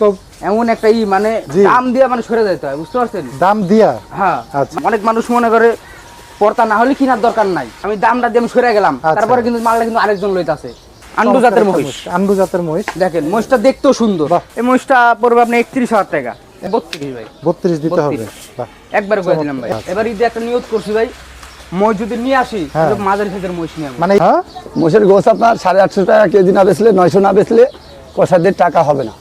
এরকম এমন একটা মানে দাম দিয়া মানে সরে যেতে হয়, বুঝতে পারছেন? দাম দিয়া? হ্যাঁ। আচ্ছা। অনেক মানুষ মনে করে পর্দা না হলে কেনার দরকার নাই, আমি দামটা দিয়ে আমি সরে গেলাম, তারপরে কিন্তু মালটা কিন্তু আরেকজন লইতাছে। আন্ডু জাতের মহিষ, আন্ডু জাতের মহিষ দেখেন মহিষটা দেখতেও সুন্দর। এই মহিষটা পড়বে আপনি 31,000 টাকা। 32 ভাই, 32 দিতে হবে। একবার করে দিলাম ভাই। এবার ঈদে একটা নিয়ত করছি ভাই, মহিষ যদি নিয়ে আসি মাঝারি সাইজের মহিষ নিয়ে, মানে মহিষের গোস আপনার 850 টাকা কেজি না বেচলে, 900 না বেচলে কষাদের টাকা হবে না।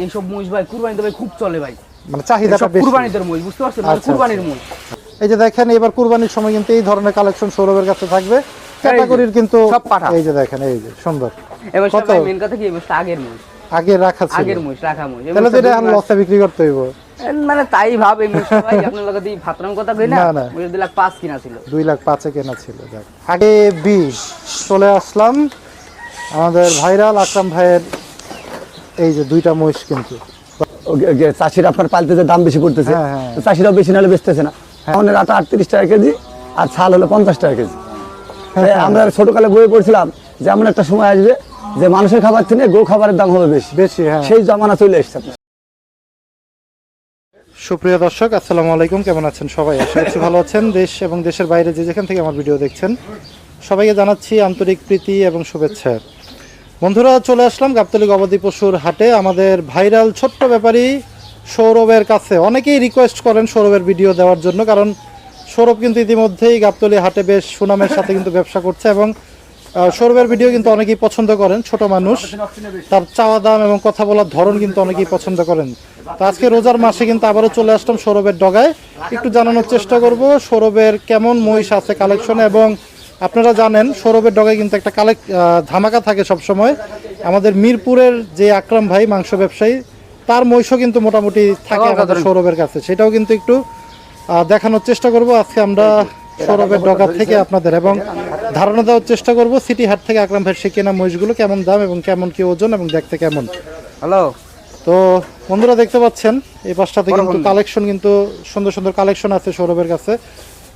এইসব মহিষ ভাই কুরবানিতে ভাই খুব চলে ভাই, মানে চাহিদাটা বেশি কুরবানিদের মহিষ, বুঝতে পারছেন? কুরবানির মহিষ। এই যে দেখেন এবার কুরবানির সময় কিন্তু এই ধরনের কালেকশন সৌরভের কাছে থাকবে, ক্যাটাগরির কিন্তু সব পাঠা। এই যে দেখেন, এই যে সুন্দর। এবার ভাই মেন কথা কি, এই মহিষটা আগের মহিষ, আগে রাখা ছিল, আগের মহিষ, রাখা মহিষ। তাহলে তো এটা এখন লসে বিক্রি করতে হইব, মানে তাই ভাব। এই মহিষটা ভাই আপনার লগে দি ফাতরাম কথা কই না, মহিষ 2,05,000 কিনা ছিল, 2,05,000 কেনা ছিল। দেখ আগে 20 চলে আসলাম আমাদের ভাইরাল আকরাম ভাইয়ের এই যে দুইটা মহিষ, কিন্তু চাষিরা আপনার পালতে যে দাম বেশি পড়তেছে, চাষিরাও বেশি নাহলে বেচতেছে না। আমাদের আটা 38 টাকা কেজি আর ছাল হলো 50 টাকা কেজি। আমরা ছোটকালে বইয়ে পড়ছিলাম যে এমন একটা সময় আসবে যে মানুষের খাবার থেকে গো খাবারের দাম হবে বেশি বেশি, সেই জমানা চলে এসেছে। সুপ্রিয় দর্শক, আসসালামু আলাইকুম। কেমন আছেন সবাই? আশা করছি ভালো আছেন। দেশ এবং দেশের বাইরে যে যেখান থেকে আমার ভিডিও দেখছেন সবাইকে জানাচ্ছি আন্তরিক প্রীতি এবং শুভেচ্ছা। বন্ধুরা, চলে আসলাম গাবতলী গবাদি পশুর হাটে আমাদের ভাইরাল ছোট্ট ব্যাপারী সৌরভের কাছে। অনেকেই রিকোয়েস্ট করেন সৌরভের ভিডিও দেওয়ার জন্য, কারণ সৌরভ কিন্তু ইতিমধ্যেই গাবতলী হাটে বেশ সুনামের সাথে কিন্তু ব্যবসা করছে এবং সৌরভের ভিডিও কিন্তু অনেকেই পছন্দ করেন। ছোট মানুষ, তার চাওয়া দাম এবং কথা বলার ধরন কিন্তু অনেকেই পছন্দ করেন। তো আজকে রোজার মাসে কিন্তু আবারও চলে আসলাম সৌরভের ডগায়, একটু জানানোর চেষ্টা করব সৌরভের কেমন মহিষ আছে কালেকশনে। এবং আপনারা জানেন সৌরভের ডগায় কিন্তু একটা ধামাকা থাকে সবসময়। আমাদের মিরপুরের যে আকরাম ভাই মাংস ব্যবসায়ী, তার মহিষও কিন্তু মোটামুটি থাকে আমাদের সৌরভের কাছে, সেটাও কিন্তু একটু দেখানোর চেষ্টা করব আজকে আমরা সৌরভের ডগা থেকে আপনাদের, এবং ধারণা দেওয়ার চেষ্টা করব সিটি হাট থেকে আকরাম ভাইয়ের সে কেনা মহিষগুলো কেমন দাম এবং কেমন কি ওজন এবং দেখতে কেমন। হ্যালো, তো বন্ধুরা দেখতে পাচ্ছেন এই পাশটাতে কিন্তু কালেকশন, কিন্তু সুন্দর সুন্দর কালেকশন আছে সৌরভের কাছে।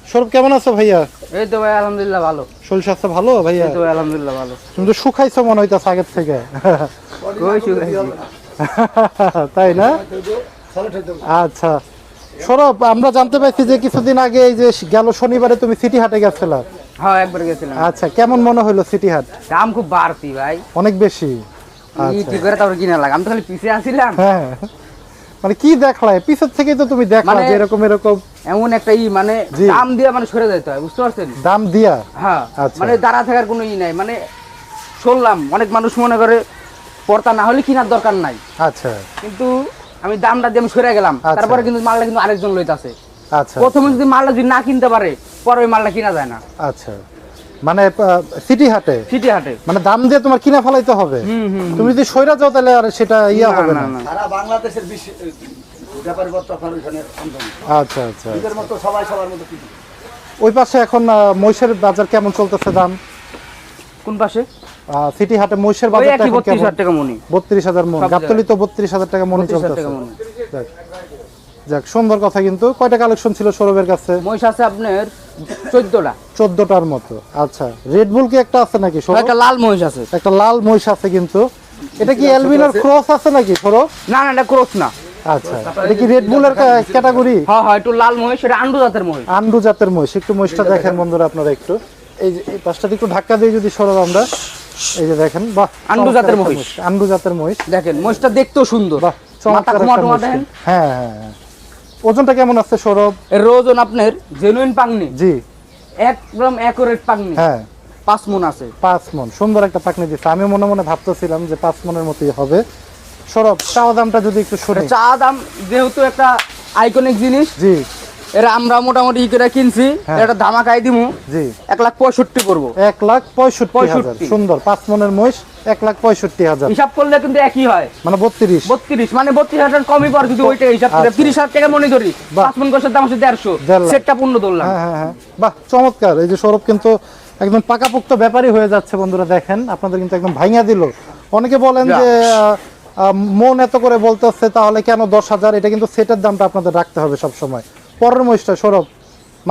সৌরভ কেমন আছো ভাইয়া? এই তো ভাই আলহামদুলিল্লাহ ভালো। শরীর স্বাস্থ্য ভালো ভাইয়া? এই তো আলহামদুলিল্লাহ ভালো। তুমি তো শুকাইছো মনে হইতাছে আগের থেকে। কই শুকাইছি? তাই না? আচ্ছা সৌরভ, আমরা জানতে পাইছি যে কিছুদিন আগে এই যে গেল শনিবারে তুমি সিটি হাটে গেছিলা। হ্যাঁ, একবার গেছিলাম। আচ্ছা, কেমন মনে হলো সিটি হাট? দাম খুব বাড়তি ভাই, অনেক বেশি। কি করে তারপর কিনা লাগে, আমি তো খালি পিছে আসিলাম। হ্যাঁ, মানে কি দেখলাই পিছন থেকে? তো তুমি দেখলা যে এরকম এরকম এমন একটা মানে দাম দিয়া মানে সরে যেতে হয়, বুঝতে পারছেন? দাম দিয়া? হ্যাঁ, মানে দাঁড়া থাকার কোনো নাই। মানে শুনলাম অনেক মানুষ মনে করে পর্দা না হলে কেনার দরকার নাই। আচ্ছা, কিন্তু আমি দামটা দিয়ে আমি সরে গেলাম, তারপরে কিন্তু মালটা কিন্তু আরেকজন লইতাছে। আচ্ছা, প্রথমে যদি মালটা যদি না কিনতে পারে, পরে ওই মালটা কিনা যায় না। আচ্ছা, মানে সিটি হাটে, সিটি হাটে মানে দাম দিয়ে তোমার কিনা ফেলাইতে হবে। তুমি যদি সইরা যাও তাহলে আর সেটা ইয়া হবে না। সারা বাংলাদেশের ব্যাপারী আপনার এখানে আচ্ছা আচ্ছা, এদের মতো সবাই সবার মতো কি। ওই পাশে এখন মহিষের বাজার কেমন চলতেছে দাম? কোন পাশে? সিটি হাটে মহিষের বাজার 32,000 টাকা মনি। 32,000 মন। গাবতলী তো 32,000 টাকা মনি চলতেছে। যাক, সুন্দর কথা। কিন্তু কয়টা কালেকশন ছিল সৌরভের কাছে? মহিষ আছে আপনার 14টা। 14টার মতো। আচ্ছা, রেড বুল কি একটা আছে নাকি? একটা লাল মহিষ আছে, একটা লাল মহিষ আছে। কিন্তু এটা কি অ্যালবিনোর ক্রস আছে নাকি সৌরভ? না না, এটা ক্রস না। আচ্ছা, এটা কি রেড বুলের ক্যাটাগরি? হ্যাঁ হ্যাঁ, একটু লাল মহিষ, এটা আন্ডু জাতের মহিষ। আন্ডু জাতের মহিষ। একটু মহিষটা দেখেন বন্ধুরা আপনারা একটু, এই যে এই পাশটাতে একটু ধাক্কা দিয়ে যদি সৌরভ আমরা, এই যে দেখেন, বাহ, আন্ডু জাতের মহিষ। আন্ডু জাতের মহিষ দেখেন, মহিষটা দেখতেও সুন্দর, বাহ, চমৎকার। হ্যাঁ হ্যাঁ। ওজনটা কেমন আছে সৌরভ? এর ওজন আপনার জেনুইন পাগনি, জি, একদম অ্যাকুরেট পাগনি। হ্যাঁ, 5 মণ আছে। 5 মণ। সুন্দর একটা পাকনি দিচ্ছে। আমি মনে মনে ভাবতেছিলাম যে 5 মণের মতোই হবে। সৌরভ, চাওয়া দামটা যদি একটু শুনি। চা দাম যেহেতু একটা আইকনিক জিনিস, জি, এরা আমরা মোটামুটি করে কিনছি, এটা ধামাকাই দিমু। জি, 1,65,000 পড়বো। 1,65,000। সুন্দর 5 মণের মহিষ, 1,65,000। হিসাব করলে কিন্তু একই হয়, মানে 32 মানে 32,000 কমই পড়ে যদি ওইটা হিসাব করে। 30,000 টাকা মনে ধরি, 5 মণ গোশের দাম হচ্ছে 150, সেটটা পূর্ণ ধরলাম। হ্যাঁ হ্যাঁ হ্যাঁ, বাহ, চমৎকার। এই যে সৌরভ কিন্তু একদম পাকাপোক্ত ব্যাপারী হয়ে যাচ্ছে বন্ধুরা। দেখেন, আপনাদের কিন্তু একদম ভাঙিয়া দিল। অনেকে বলেন যে মন এত করে বলতেছে, তাহলে কেন 10,000? এটা কিন্তু সেটের দামটা আপনাদের রাখতে হবে সব সময়। পরের মহিষটা সৌরভ,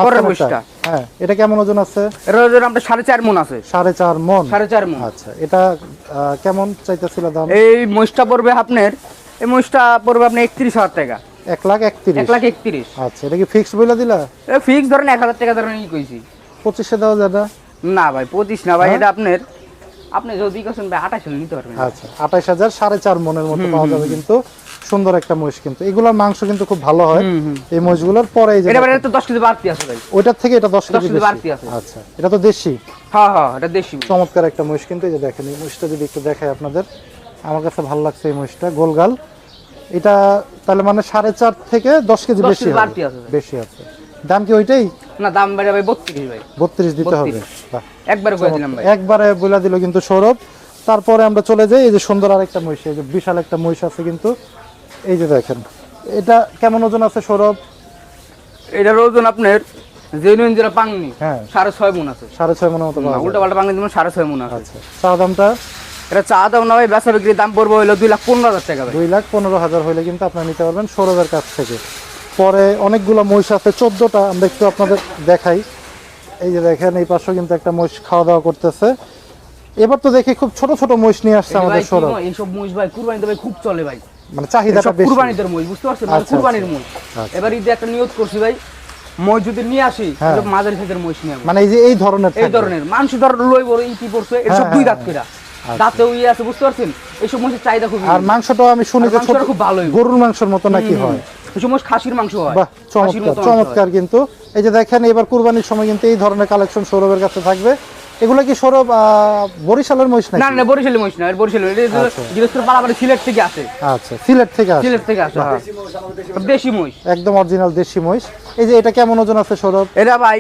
পরের মহিষটা, হ্যাঁ, এটা কেমন ওজন আছে? এর ওজন আমরা 4.5 মণ আছে। 4.5 মণ। 4.5 মণ। আচ্ছা, এটা কেমন চাইতেছিল দাম? এই মহিষটা পড়বে আপনার এই মহিষটা পড়বে আপনি 31,000 টাকা। 1,31,000। 1,31,000। আচ্ছা, এটা কি ফিক্স বলে দিলা? ফিক্স ধরেন 1,000 টাকা ধরেন ই কইছি। 25 দেওয়া যায় না? না ভাই 25 না ভাই, হ্যাঁ? এটা আপনি যদি কেছেন ভাই 28 হলে নিতে পারবেন। আচ্ছা, 28,000, 4.5 মনের মতো পাওয়া যাবে কিন্তু সুন্দর একটা মহিষ কিন্তু। এগুলোর মাংস কিন্তু খুব ভালো হয় এই মহিষগুলোর। পরে এই যে এটা তো 10 কেজি বাড়তি আছে ভাই। ওইটার থেকে এটা 10 কেজি বাড়তি বাড়তি আছে। আচ্ছা, এটা তো দেশি। হ্যাঁ হ্যাঁ, এটা দেশি। চমৎকার একটা মহিষ কিন্তু। এই যে দেখেন, এই মহিষটা যদি একটু দেখাই আপনাদের, আমার কাছে ভালো লাগছে এই মহিষটা, গোলগাল। এটা তাহলে মানে 4.5 থেকে 10 কেজি 10 বেশি কেজি হবে। বাড়তি আছে ভাই। বেশি আছে। দাম কি ওইটাই? না, দাম বাইরে ভাই 32 ভাই। 32 দিতে হবে। 32 বাহ, একবারে কই দিলাম ভাই। একবারে বলে দিল কিন্তু সৌরভ। তারপরে আমরা চলে যাই এই যে সুন্দর আরেকটা মহিষ, এই যে বিশাল একটা মহিষ আছে কিন্তু। এই যে দেখেন, এটা কেমন ওজন আছে সৌরভ? এটার ওজন আপনার জেনুইন যেটা পাংনি, হ্যাঁ, 6.5 মণ আছে। 6.5 মনের মতো পাওয়া উল্টা যায়। পাল্টা পাংনি যেমন 6.5 মণ আছে। আচ্ছা, চা দামটা? এটা চা দাম না ভাই, বেচা বিক্রির দাম পড়বে হলো 2,15,000 টাকা ভাই। 2,15,000 হলে কিন্তু আপনারা নিতে পারবেন সৌরভের কাছ থেকে। পরে অনেকগুলো মহিষ আছে, 14টা। আমরা একটু আপনাদের দেখাই। এই যে দেখেন, এই পাশেও কিন্তু একটা মহিষ খাওয়া দাওয়া করতেছে। এবার তো দেখি খুব ছোট ছোট মহিষ নিয়ে আসছে আমাদের সৌরভ। এইসব মহিষ ভাই কুরবানিতে ভাই খুব চলে ভাই, মানে চাহিদাটা বেশি। কুরবানিদের মহিষ, বুঝতে পারছেন? আচ্ছা, কুরবানির মহিষ। আচ্ছা। এবার ঈদে একটা নিয়ত করছি ভাই, মহিষ যদি নিয়ে আসি হ্যাঁ। তাহলে মাঝারি সাইজের মহিষ নিয়ে আসবো। মানে এই যে এই ধরনের এই ধরনের মানুষ ধর লই বড় ইটি পড়ছে, এসব হ্যাঁ, 2 হ্যাঁ, দাঁত কইরা দাঁতেও ইয়ে আছে, বুঝতে পারছেন? এইসব মহিষের চাহিদা খুব। আর মাংসটাও আমি শুনি যে মাংসটা খুব ভালোই, গরুর মাংসের মতো নাকি হয়। এইসব মহিষ খাসির মাংস হয়। বাহ, খাসির চমৎকার মতো মাংস চমৎকার কিন্তু। এই যে দেখেন, এবার কুরবানির সময় কিন্তু এই ধরনের কালেকশন সৌরভের কাছে থাকবে। এগুলো কি সৌরভ বরিশালের মহিষ হয়। নাকি? না না, বরিশালের মহিষ না, বরিশালের আচ্ছা। গৃহস্থর পালাবাড়ি সিলেট থেকে আসে। আচ্ছা, সিলেট থেকে আসে। সিলেট থেকে আসে, হ্যাঁ। দেশি মহিষ একদম অরিজিনাল দেশি মহিষ। এই যে এটা কেমন ওজন আছে সৌরভ? এটা ভাই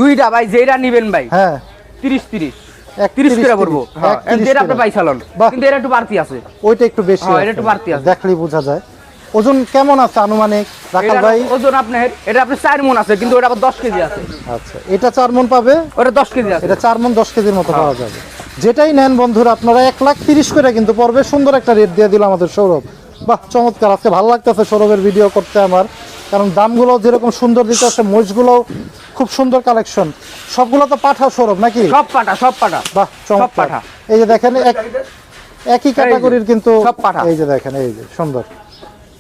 দুইটা ভাই যেটা নিবেন ভাই হ্যাঁ, 30 30 করে পড়বো। হ্যাঁ, 30 যেটা আপনি পাইছালন, বাহ। কিন্তু এটা একটু বাড়তি আছে। ওইটা একটু বেশি হ্যাঁ, আছে। এটা একটু বাড়তি আছে। দেখলেই বোঝা যায়। ওজন কেমন আছে আনুমানিক রাখাল এটার ভাই? ওজন আপনার, এটা আপনার 4 মণ আছে, কিন্তু ওটা আবার 10 কেজি আছে। আচ্ছা, এটা 4 মণ পাবে। ওটা 10 কেজি আছে। এটা 4 মণ 10 কেজির মতো পাওয়া যাবে। যেটাই নেন বন্ধুরা, আপনারা 1,30,000 করে কিন্তু পড়বে। সুন্দর একটা রেট দিয়ে দিল আমাদের সৌরভ। বাহ, চমৎকার। আজকে ভালো লাগতেছে সৌরভের ভিডিও করতে আমার, কারণ দামগুলো যেরকম সুন্দর দিতে আছে, মহিষগুলো খুব সুন্দর কালেকশন। সবগুলো তো পাঠা সৌরভ নাকি? সব পাটা, সব পাটা। বাহ, চমৎকার। পাঠা। এই যে দেখেন, একই ক্যাটাগরির কিন্তু সব পাঠা। এই যে দেখেন, এই যে সুন্দর,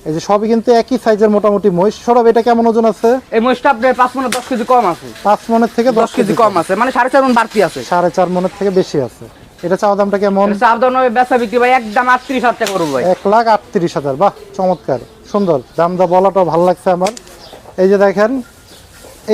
এই যে সবই কিন্তু একই সাইজের মোটামুটি মহিষ। সৌরভ, এটা কেমন ওজন আছে? এই মহিষটা আপনার 5 মণ 10 কেজি কম আছে। 5 মণের থেকে 10 কেজি কম আছে, মানে 4.5 মণ বাড়তি আছে। 4.5 মণের থেকে বেশি আছে। এটা চাওয়া দামটা কেমন? সাবধান হবে, বেচা বিক্রি ভাই একদম 38,000 টাকা করবো ভাই। 1,38,000। বাহ, চমৎকার সুন্দর। দামটা বলাটাও ভালো লাগছে আমার। এই যে দেখেন,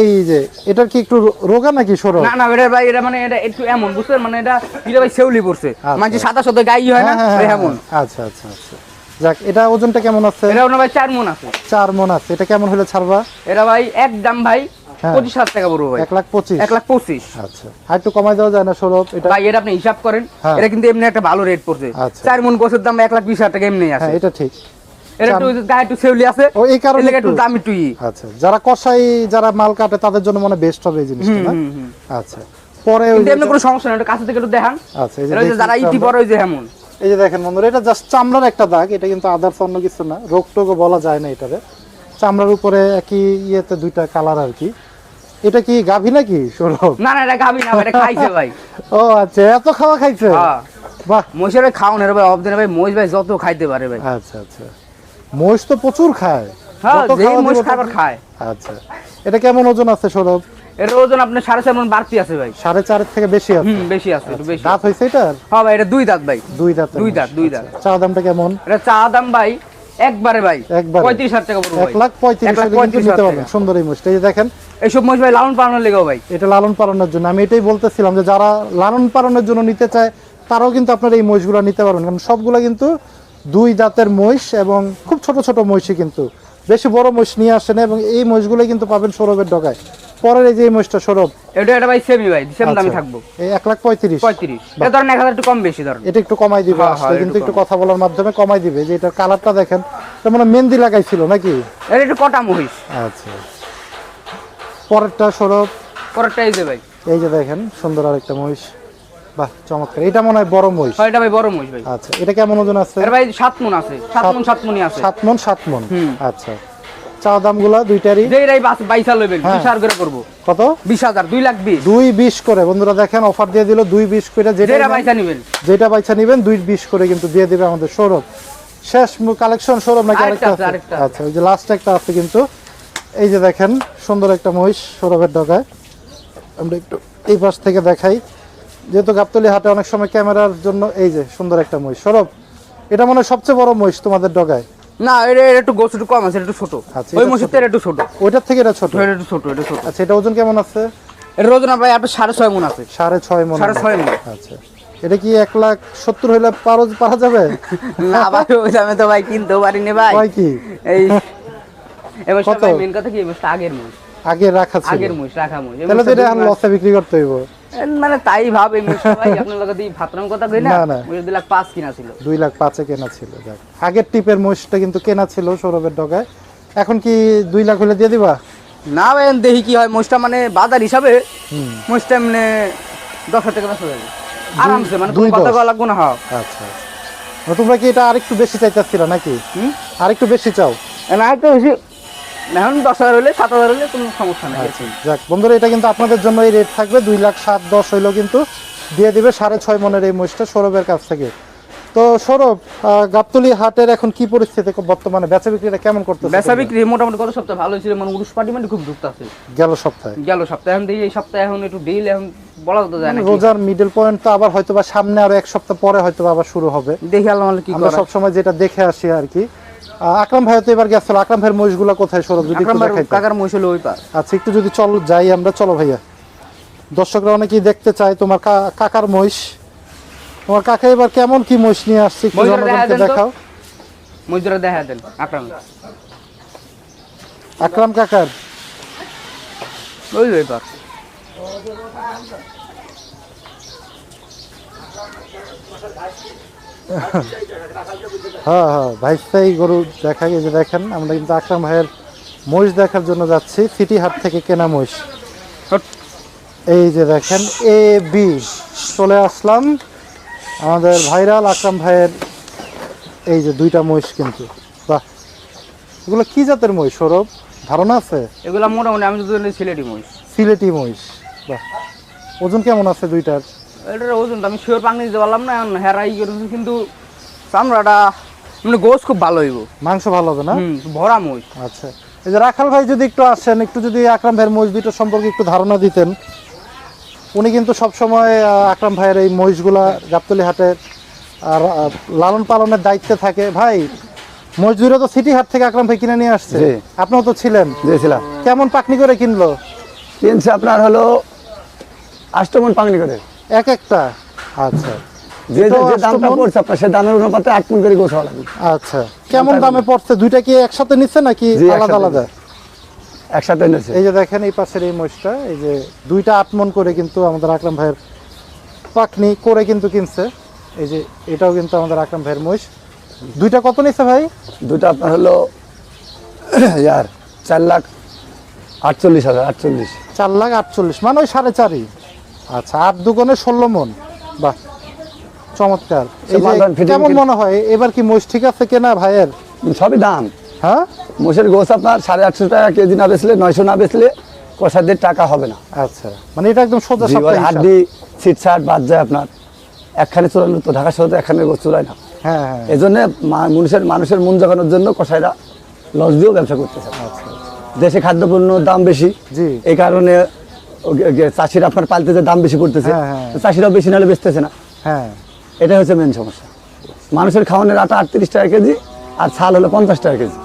এই যে এটার কি একটু রোগা নাকি সৌরভ? না না, এটা ভাই, এটা মানে এটা একটু এমন, বুঝছেন? মানে এটা ভাই সেউলি পড়ছে, আচ্ছা। মানে সাদা সাদা গাই হয় না, হ্যাঁ, ওই হ্যাঁ, এমন। আচ্ছা আচ্ছা আচ্ছা। যাক, এটা ওজনটা কেমন আছে? এটা ভাই 4 মণ আছে। 4 মণ আছে। এটা কেমন হলে ছাড়বা? এটা ভাই একদম ভাই হ্যাঁ। 25,000 টাকা পড়বো ভাই। 1,25,000। 1,25,000। আচ্ছা, আর একটু কমাই দেওয়া যায় না সৌরভ? এটা ভাই এটা আপনি হিসাব করেন, হ্যাঁ। এটা কিন্তু এমনি একটা ভালো রেট পড়ছে। আচ্ছা। 4 মণ গোছের দাম 1,20,000 টাকা এমনি আছে। হ্যাঁ, এটা ঠিক। এটা একটু গায়ে একটু সেউলি আছে, ও, এই কারণে এর লেগে একটু একটু- দাম একটু ই। আচ্ছা, যারা কষাই, যারা মাল কাটে, তাদের জন্য মনে বেস্ট হবে এই জিনিসটা না? আচ্ছা, পরে ওই কিন্তু যে- এমনি কোনো সমস্যা নেই, এটা কাছে থেকে একটু দেখান। আচ্ছা, এই যে এটা ওই যে দেখি যারা একটু ইতি আমরা- পরে ওই যে এমন। এই যে দেখেন বন্ধুরা, এটা জাস্ট চামড়ার একটা দাগ। এটা কিন্তু আদার্স অন্য কিছু না, রোগ টোগও বলা যায় না এটারে। চামড়ার উপরে একই ইয়েতে দুইটা কালার আর কি। এটা কি গাভী নাকি সৌরভ? না না, এটা গাবি না ভাই, এটা খাইছে ভাই। ও আচ্ছা, এত খাওয়া খাইছে? হ্যাঁ, বাহ, মহিষের ভাই খাওয়ানো ভাই, অবদিনে ভাই মহিষ ভাই যত খাইতে পারে ভাই। আচ্ছা আচ্ছা। মহিষ তো প্রচুর খায়। হ্যাঁ, যত যে খাওয়া মহিষ দিব খাবার তত- খায়। আচ্ছা, এটা কেমন ওজন আছে সৌরভ? এর ওজন আপনার 4.5 মণ বাড়তি আছে ভাই। 4.5 থেকে বেশি আছে। বেশি আছে, একটু বেশি। দাঁত হয়েছে এটার? হ্যাঁ ভাই, এটা 2 দাঁত ভাই। 2 দাঁত। দুই দাঁত, দুই দাঁত। চাওয়া দামটা কেমন? এটা চা দাম ভাই একবারে ভাই একবারে? 35,000 টাকা পড়বে ভাই। 1,35,000 নিতে পারবেন। টাকা। সুন্দর এই মহিষটা। এই যে দেখেন, এইসব মহিষ ভাই লালন পালনের লেগেও ভাই। এটা লালন পালনের জন্য। আমি এটাই বলতেছিলাম যে যারা লালন পালনের জন্য নিতে চায়, তারাও কিন্তু আপনারা এই মহিষগুলো নিতে পারবেন, কারণ সবগুলো কিন্তু 2 দাঁতের মহিষ এবং খুব ছোট ছোট মহিষই, কিন্তু বেশি বড় মহিষ নিয়ে আসে না। এবং এই মহিষগুলো কিন্তু পাবেন সৌরভের ডগায়। পরের এই যে এই মহিষটা সৌরভ, এটা ভাই সেমি ভাই, সেম দামে আচ্ছা, থাকবো। এই 1,35,000। 35। এটা ধরেন 1,000 একটু কম বেশি ধরেন। এটা একটু কমাই দিবে হ্যাঁ, আসলে, হ্যাঁ, কিন্তু একটু একটু কথা বলার মাধ্যমে কমাই দিবে। যে এটার কালারটা দেখেন, এটা মানে মেহেন্দি লাগাইছিল নাকি? এটা একটু কটা মহিষ। আচ্ছা, পরেরটা সৌরভ, পরেরটা এই যে ভাই। এই যে দেখেন, সুন্দর আরেকটা মহিষ। বাহ, চমৎকার। এটা মনে হয় বড় মহিষ। হয় এটা ভাই বড় মহিষ ভাই। আচ্ছা, এটা কেমন ওজন আছে? এর ভাই 7 মণ আছে, 7 মণই আছে। 7 মণ 7 মণ। হুম। আচ্ছা, চাওয়া দামগুলা দুইটারই যেইরাই বাইসা লইবেন হ্যাঁ। 20,000 করে করব। কত? 20,000, 2,20,000। 2,20 করে বন্ধুরা দেখেন, অফার দিয়ে দিল 2,20 করে। যেটা বাইসা নিবেন। যেটা বাইছা নেবেন 2,20 করে কিন্তু দিয়ে দিবে আমাদের সৌরভ। শেষ কালেকশন সৌরভ নাকি আরেকটা আরেকটা আছে, আছে? আরেকটা। আচ্ছা, ওই যে লাস্ট একটা আছে কিন্তু। এই যে দেখেন সুন্দর একটা মহিষ সৌরভের ডগায়। আমরা একটু এই পাশ থেকে দেখাই, যেহেতু গাবতলী হাটে অনেক সময় ক্যামেরার জন্য। এই যে সুন্দর একটা মহিষ সৌরভ, এটা মনে হয় সবচেয়ে বড় মহিষ তোমাদের ডগায়। না এটা একটু গোছ একটু কম আছে, এটা একটু ছোট। আচ্ছা, ওই এটা মসজিদ ছোট। একটু ছোট, ওইটার থেকে এটা ছোট। এটা একটু ছোট, এটা ছোট। আচ্ছা, এটা ওজন কেমন আছে? এটা ওজন ভাই আপনার 6.5 মণ আছে। 6.5 মণ। 6.5 মণ। আচ্ছা, এটা কি 1,70,000 হইলে পারা যাবে? না ভাই ওই দামে তো ভাই কিনতেও পারিনি ভাই। কয় কি? এই এবার কত? ভাই মেন কথা কি এই বস্তা আগের মহিষ, আগে রাখা ছিল। আগের মহিষ রাখা মহিষ। এই তাহলে তো মহিষটা এটা দুই মাস- লসে বিক্রি করতে হইব। মানে তাই ভাব এই মহিষটা ভাই আপনার লগে দিয়ে ভাতরাম কথা কই না, না, না। ওই 2,05,000 কিনা ছিল। 2,05,000 কেনা ছিল। যাক, আগের টিপের মহিষটা কিন্তু কেনা ছিল সৌরভের ডগায়। এখন কি 2 লাখ হলে দিয়ে দিবা? না ভাই দেখি কি হয়। মহিষটা মানে বাজার হিসাবে মহিষটা মানে 10,000 টাকা বেচা যাবে আরামসে, মানে দুই কোনো কথা দশ। কওয়া লাগবে না। হ্যাঁ আচ্ছা, আচ্ছা। তোমরা কি এটা আরেকটু বেশি চাইতেছিল নাকি? আরেকটু বেশি চাও? না একটু বেশি, এখন 10,000 হলে 7,000 হলে কোনো সমস্যা নেই। আচ্ছা, যাক বন্ধুরা, এটা কিন্তু আপনাদের জন্য এই রেট থাকবে। 2,07,10,000 হইলেও কিন্তু দিয়ে দিবে 6.5 মণের এই মহিষটা সৌরভের কাছ থেকে। তো সৌরভ, গাবতলী হাটের এখন কি পরিস্থিতি বর্তমানে? বেচা বিক্রিটা কেমন করতেছে? বেচা বিক্রি মোটামুটি গত সপ্তাহে ভালো ছিল, মানে উরুষ পার্টি মানে খুব ঢুকতেছে গেল সপ্তাহে। গেল সপ্তাহে। এখন দেখি এই সপ্তাহে এখন একটু ডিল এখন বলা তো যায় না। রোজার মিডল পয়েন্ট তো আবার হয়তো বা সামনে আরো 1 সপ্তাহ পরে হয়তো বা আবার শুরু হবে। দেখি আল্লাহ মালিক কি আমরা করে। সবসময় যেটা দেখে আসি আর কি। আকরাম ভাই তো এবার গেছিল। আকরাম ভাইয়ের মহিষগুলো কোথায় সৌরভ, যদি একটু আকরাম ভাইয়ের দেখাইতে? কাকার মহিষ হলো ওই পার। আচ্ছা, একটু যদি যাই আমরা। চলো ভাইয়া, দর্শকরা অনেকেই দেখতে চায় তোমার কাকার মহিষ। তোমার কাকা এবার কেমন কি মহিষ নিয়ে আসছে একটু মহিষটা জনগণকে দেখায় দেন তো। দেখাও। মহিষটা দেখা দেন আকরাম, আকরাম কাকার ওই ওই পার। হ্যাঁ, হ্যাঁ, ভাইসাই গরু দেখাই। এই যে দেখেন, আমরা কিন্তু আকরাম ভাইয়ের মহিষ দেখার জন্য যাচ্ছি। সিটি হাট থেকে কেনা মহিষ। এই যে দেখেন, এ বি চলে আসলাম আমাদের ভাইরাল আকরাম ভাইয়ের। এই যে 2টা মহিষ কিন্তু, বাহ, এগুলো কি জাতের মহিষ সৌরভ, ধারণা আছে? এগুলা মোটামুটি আমি যদি সিলেটি মহিষ। সিলেটি মহিষ, বাহ। ওজন কেমন আছে 2টার? এটার ওজন তো আমি শিওর পাঙ্গি দিতে পারলাম না, এখন হেরাই করেছি, কিন্তু চামড়াটা মানে গোস খুব ভালো হইব, মাংস ভালো হবে না? ভরা মহিষ। আচ্ছা, এই যে রাখাল ভাই যদি একটু আসেন, একটু যদি আকরাম ভাইয়ের মহিষ 2টা সম্পর্কে একটু ধারণা দিতেন। উনি কিন্তু সবসময় আকরাম ভাইয়ের এই মহিষগুলা গাবতলী হাটের আর লালন পালনের দায়িত্বে থাকে। ভাই, মহিষ 2টা তো সিটি হাট থেকে আকরাম ভাই কিনে নিয়ে আসছে, জি। আপনিও তো ছিলেন। দিয়েছিলাম। কেমন পাকনি করে কিনলো? কিনছে আপনার হলো 8 মণ পাংনি করে। এক একটা? আচ্ছা, যে এটাও যে 8 দামটা মণ? পড়ছে আপনার সে দামের অনুপাতে 8 মণ করে গোছ হওয়া লাগবে। আচ্ছা, কেমন দামে পড়ছে? 2টা কি একসাথে নিচ্ছে নাকি জি, আলাদা একসাথে আলাদা? একসাথে নিয়েছে। এই যে দেখেন এই পাশের এই মহিষটা, এই যে 2টা 8 মণ করে কিন্তু আমাদের আকরাম ভাইয়ের পাকনি করে কিন্তু কিনছে। এই যে এটাও কিন্তু আমাদের আকরাম ভাইয়ের মহিষ। 2টা কত নিচ্ছে ভাই? 2টা আপনার হলো 4,48,000। 4,48,000, মানে ওই 4.5। আচ্ছা, 8 দুগুণে 16 মণ, বাহ, চমৎকার। এই যে সমাধান fitting কেমন কিন্তু- মনে হয় এবার কি মহিষ ঠিক আছে কেনা ভাইয়ের? সবই দাম। হ্যাঁ, মোষের গোছ আপনার 850 টাকা কেজি না বেচলে, 900 না বেচলে কষাদের টাকা হবে না। আচ্ছা, মানে এটা একদম সোজা জি, সাপটা ওই হিসাব। হাড্ডি ছিটছাট বাদ যায় আপনার। একখানে চুরানো তো ঢাকা শহরে একখানে গোছ চুরায় না। হ্যাঁ, হ্যাঁ, এই জন্য মানুষের মন জোগানোর জন্য কষাইরা লস দিয়েও ব্যবসা করতেছে। আচ্ছা, দেশে খাদ্যপণ্যের দাম বেশি, জি। এই কারণে চাষিরা আপনার পালতেছে দাম বেশি পড়তেছে, হ্যাঁ, হ্যাঁ। তো চাষিরাও বেশি নাহলে বেচতেছে না। হ্যাঁ, এটা হচ্ছে মেন সমস্যা। মানুষের খাওয়ানোর আটা 38 টাকা কেজি, আর ছাল হলো 50 টাকা কেজি।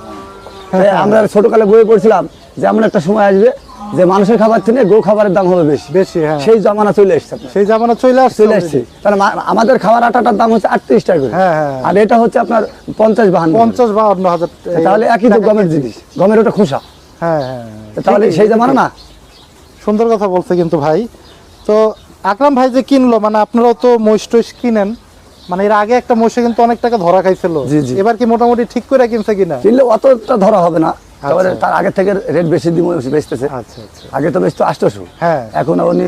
তাই আমরা ছোটকালে বইয়ে পড়ছিলাম যে এমন একটা সময় আসবে যে মানুষের খাবার থেকে গো খাবারের দাম হবে বেশি। বেশি, হ্যাঁ। সেই জমানা চলে এসছে আপনার। সেই জামানা চলে আসছে চলে আসছে। তাহলে আমাদের খাবার আটাটার দাম হচ্ছে 38 টাকা করে, হ্যাঁ, হ্যাঁ। আর এটা হচ্ছে আপনার 50-52। 50-52 হাজার। তাহলে একই তো গমের জিনিস, গমের ওটা খোসা। হ্যাঁ, হ্যাঁ, হ্যাঁ। তাহলে ঠিকই, সেই জামানা না। সুন্দর কথা বলছে কিন্তু ভাই। তো আকরাম ভাই যে কিনলো, মানে আপনারাও তো মহিষ টহিষ কিনেন, মানে এর আগে একটা মহিষে কিন্তু অনেক টাকা ধরা খাইছিল। জি, জি। এবার কি মোটামুটি ঠিক করে কিনছে কিনা? কিনলে অতটা ধরা হবে না, তারপরে আচ্ছা। তার আগে থেকে রেট বেশি দিয়ে বেচতেছে। আচ্ছা, আচ্ছা, আগে তো বেচতো 800, হ্যাঁ, এখন উনি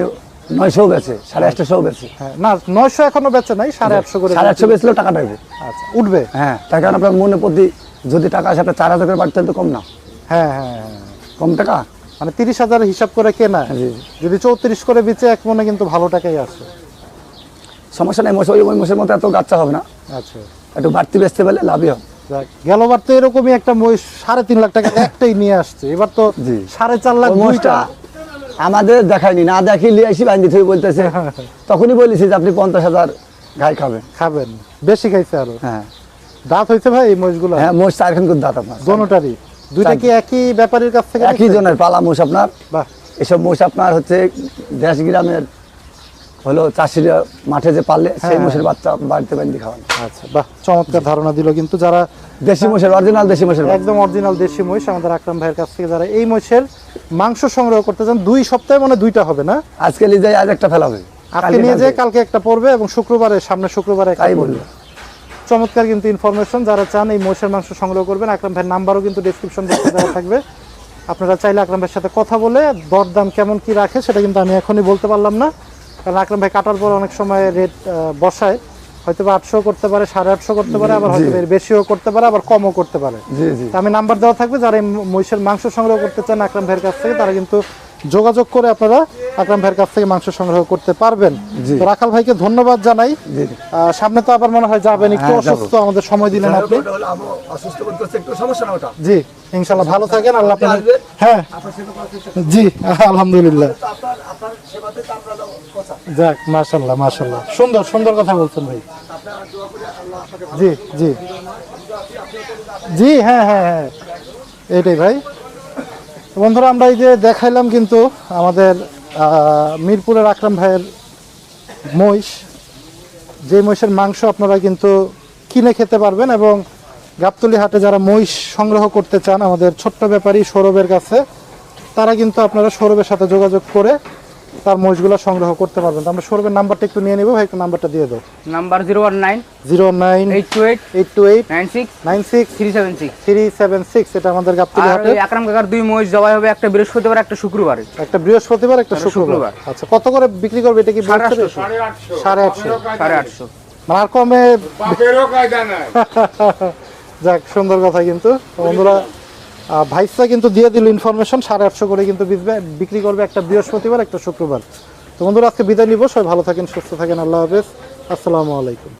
900 বেচে, 850 বেচে। হ্যাঁ। না, 900 এখনো বেচে নাই, 850 করে 850 বেচলেও টাকা পাইবে। আচ্ছা, উঠবে। হ্যাঁ, তার কারণ আপনার মনে প্রতি যদি টাকা আসে আপনার 4,000 করে বাড়তে তো কম না, হ্যাঁ, হ্যাঁ, হ্যাঁ। কম টাকা। মানে 30,000 হিসাব করে কেনা, জি। যদি 34 করে বেচে এক মনে কিন্তু ভালো টাকাই আছে। সমস্যা নেই, ওই মোষের মতো এত গাচ্চা হবে না, আচ্ছা, একটু বাড়তি বেচতে পারলে লাভই হবে। যাক, গেলবার তো এরকমই একটা মহিষ 3.5 লাখ টাকা একটাই নিয়ে আসছে, এবার তো জি। 4.5 লাখ ওই মহিষটা আমাদের দেখায়নি, না দেখি লিয়ে আসি বাইন্দি থেকে বলতেছে, তখনই বলেছি যে আপনি 50,000 গাই খাবেন। খাবেন, বেশি খাইছে আরো। হ্যাঁ দাঁত হইছে ভাই এই মহিষগুলো? হ্যাঁ, মোষ 4 করে দাঁত আপনার, দোনোটারই? দুইটা কি একই ব্যাপারীর কাছ থেকে একই নিছেন? জনের পালা মোষ আপনার। বাহ, এসব মোষ আপনার হচ্ছে দেশ গ্রামের হলো চাষিরা মাঠে যে পারলে সেই মোষের বাচ্চা বাড়িতে বাইন্দি খাওয়ান। আচ্ছা, বাহ, চমৎকার ধারণা দিল কিন্তু যারা দেশি মোষের, অরিজিনাল দেশি মোষের বাচ্চা। একদম অরিজিনাল দেশি মহিষ আমাদের আকরাম ভাইয়ের কাছ থেকে যারা এই মহিষের মাংস সংগ্রহ করতে চান, 2 সপ্তাহে মানে 2টা হবে না? আজকে নিয়ে যাই, আজ একটা ফেলাবে, আজকে নিয়ে যায় কালকে একটা পড়বে এবং শুক্রবারে, সামনে শুক্রবারে একটা তাই পড়বে। বললো। চমৎকার কিন্তু ইনফরমেশন। যারা চান এই মহিষের মাংস সংগ্রহ করবেন, আকরাম ভাইয়ের নাম্বারও কিন্তু ডেসক্রিপশন বক্সে দেওয়া থাকবে। আপনারা চাইলে আকরাম ভাইয়ের সাথে কথা বলে দরদাম কেমন কি রাখে সেটা কিন্তু আমি এখনই বলতে পারলাম না, কারণ আকরাম ভাই কাটার পর অনেক সময় রেট বসায়, হয়তো 800 করতে পারে, 850 করতে পারে, আবার হয়তো এর বেশিও করতে পারে, আবার কমও করতে পারে। জি জি, তা আমি নাম্বার দেওয়া থাকবে, যারা এই মহিষের মাংস সংগ্রহ করতে চান আকরাম ভাইয়ের কাছ থেকে, তারা কিন্তু যোগাযোগ করে আপনারা আকরাম ভাইয়ের কাছ থেকে মাংস সংগ্রহ করতে পারবেন। জি। তো রাখাল ভাইকে ধন্যবাদ জানাই। জি জি। সামনে তো আবার মনে হয় যাবেন, একটু হ্যাঁ, যাবো। অসুস্থ, আমাদের সময় দিলেন আপনি। অসুস্থ করতেছে একটু, সমস্যা না ওটা। জি, ইনশাআল্লাহ ভালো থাকেন, আল্লাহ আপনার, হ্যাঁ জি আলহামদুলিল্লাহ। যাক, মাশাআল্লাহ মাশাআল্লাহ, সুন্দর সুন্দর কথা বলছেন ভাই। জি জি জি, হ্যাঁ হ্যাঁ হ্যাঁ, এইটাই ভাই। তো বন্ধুরা, আমরা এই যে দেখাইলাম কিন্তু আমাদের মিরপুরের আকরাম ভাইয়ের মহিষ, যে মহিষের মাংস আপনারা কিন্তু কিনে খেতে পারবেন, এবং গাবতলী হাটে যারা মহিষ সংগ্রহ করতে চান আমাদের ছোট্ট ব্যাপারী সৌরভের কাছে, তারা কিন্তু আপনারা সৌরভের সাথে যোগাযোগ করে তার মহিষগুলো সংগ্রহ করতে পারবেন। তো আমরা সৌরভের নাম্বারটা একটু নিয়ে নেব ভাই, একটু নাম্বারটা দিয়ে দাও। নাম্বার 019 09 828 828 96 96 376। 376, এটা আমাদের গাবতলী আর হাটে। ওই আকরাম কাকার 2 মহিষ জবাই হবে, একটা বৃহস্পতিবার একটা শুক্রবারে। একটা বৃহস্পতিবার, একটা একটা শুক্রবার। শুক্রবার। আচ্ছা, কত করে বিক্রি করবে এটা কি বলতে পারবে? 850 850। 850। মানে আর কমে? যাক, সুন্দর কথা কিন্তু। তো বন্ধুরা, ভাইসা কিন্তু দিয়ে দিল ইনফরমেশন, 850 করে কিন্তু বিক্রি করবে একটা বৃহস্পতিবার, একটা শুক্রবার। তো বন্ধুরা, আজকে বিদায় নিব। সবাই ভালো থাকেন, সুস্থ থাকেন, আল্লাহ হাফেজ, আসসালামু আলাইকুম।